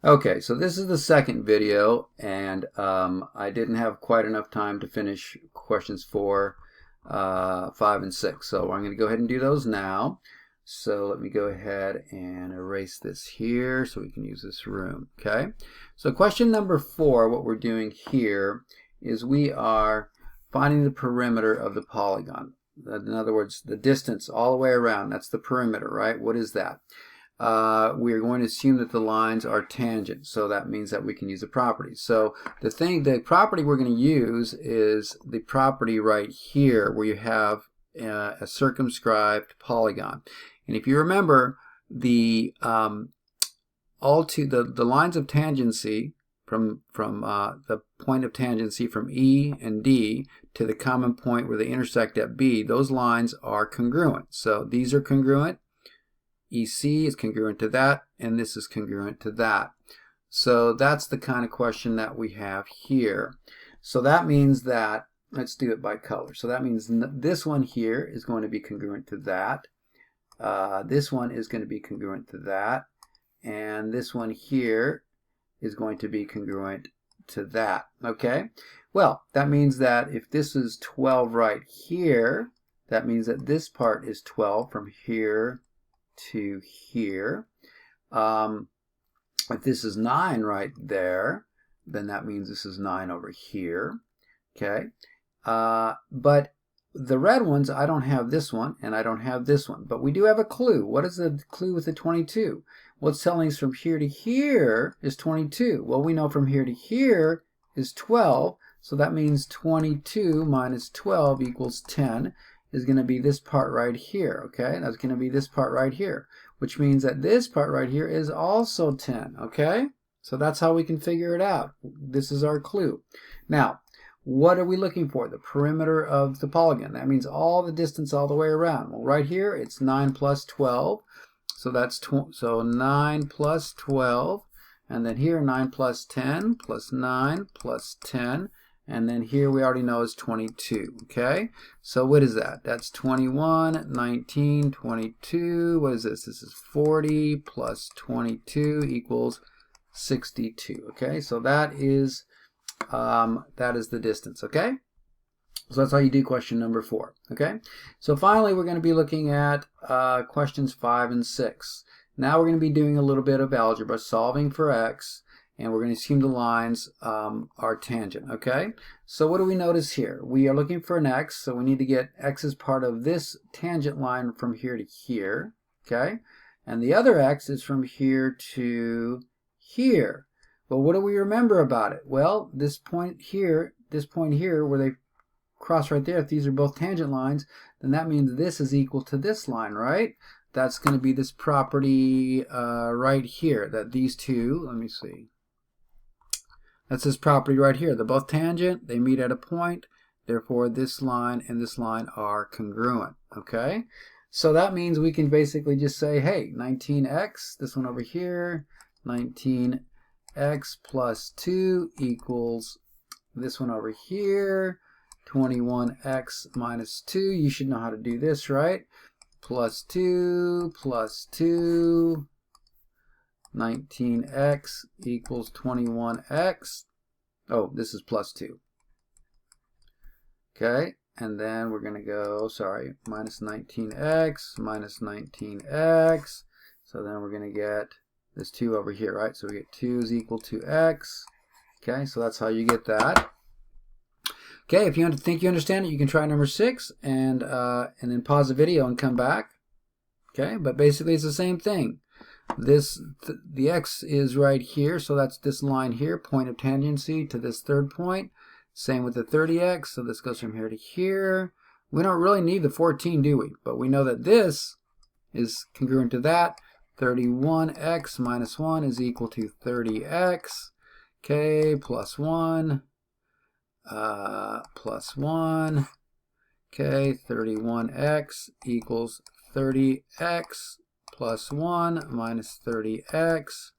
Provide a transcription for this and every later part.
Okay, so this is the second video, and I didn't have quite enough time to finish questions 4, 5, and 6. So I'm going to go ahead and do those now. So let me go ahead and erase this here so we can use this room. Okay, so question number 4, what we're doing here is we are finding the perimeter of the polygon. In other words, the distance all the way around, that's the perimeter, right? What is that? We are going to assume that the lines are tangent, so that means that we can use the property. So the property we're going to use is the property right here where you have a circumscribed polygon. And if you remember, the lines of tangency from the point of tangency from E and D to the common point where they intersect at B, those lines are congruent. So these are congruent. EC is congruent to that, and this is congruent to that. So that's the kind of question that we have here. So that means that, let's do it by color. So that means this one here is going to be congruent to that. This one is going to be congruent to that. And this one here is going to be congruent to that. Okay? Well, that means that if this is 12 right here, that means that this part is 12 from here to here. If this is 9 right there, then that means this is 9 over here. Okay, but the red ones, I don't have this one and I don't have this one, but we do have a clue. What is the clue with the 22? What's telling us from here to here is 22. Well, we know from here to here is 12, so that means 22 minus 12 equals 10. Is going to be this part right here, okay? That's going to be this part right here, which means that this part right here is also 10, okay? So that's how we can figure it out. This is our clue. Now, what are we looking for? The perimeter of the polygon. That means all the distance all the way around. Well, right here, it's 9 plus 12. So that's so 9 plus 12. And then here, 9 plus 10 plus 9 plus 10. And then here we already know is 22, okay? So what is that? That's 21, 19, 22. What is this? This is 40 plus 22 equals 62, okay? So that is the distance, okay? So that's how you do question number 4, okay? So finally, we're going to be looking at questions 5 and 6. Now we're going to be doing a little bit of algebra, solving for x. And we're going to assume the lines are tangent, okay? So what do we notice here? We are looking for an x, so we need to get x as part of this tangent line from here to here, okay? And the other x is from here to here. Well, what do we remember about it? Well, this point here where they cross right there, if these are both tangent lines, then that means this is equal to this line, right? That's going to be this property right here, that these two, let me see. That's this property right here. They're both tangent. They meet at a point. Therefore, this line and this line are congruent. Okay? So that means we can basically just say, hey, 19x, this one over here, 19x plus 2 equals this one over here, 21x minus 2. You should know how to do this, right? Plus 2 plus 2. 19x equals 21x. Oh, this is plus 2. Okay, and then we're going to go, minus 19x, minus 19x. So then we're going to get this 2 over here, right? So we get 2 is equal to x. Okay, so that's how you get that. Okay, if you think you understand it, you can try number 6 and then pause the video and come back. Okay, but basically it's the same thing. The x is right here, so that's this line here, point of tangency to this third point. Same with the 30x, so this goes from here to here. We don't really need the 14, do we? But we know that this is congruent to that. 31x minus 1 is equal to 30x. Okay, plus 1. Plus 1. Okay, 31x equals 30x. Plus 1 minus 30x.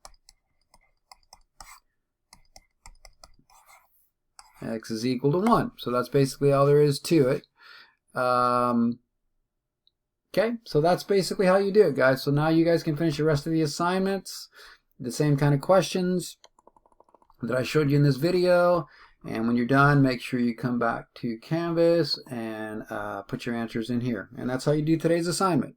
X is equal to 1. So that's basically all there is to it. Okay, so that's basically how you do it, guys. So now you guys can finish the rest of the assignments. the same kind of questions that I showed you in this video. And when you're done, make sure you come back to Canvas and put your answers in here. And that's how you do today's assignment.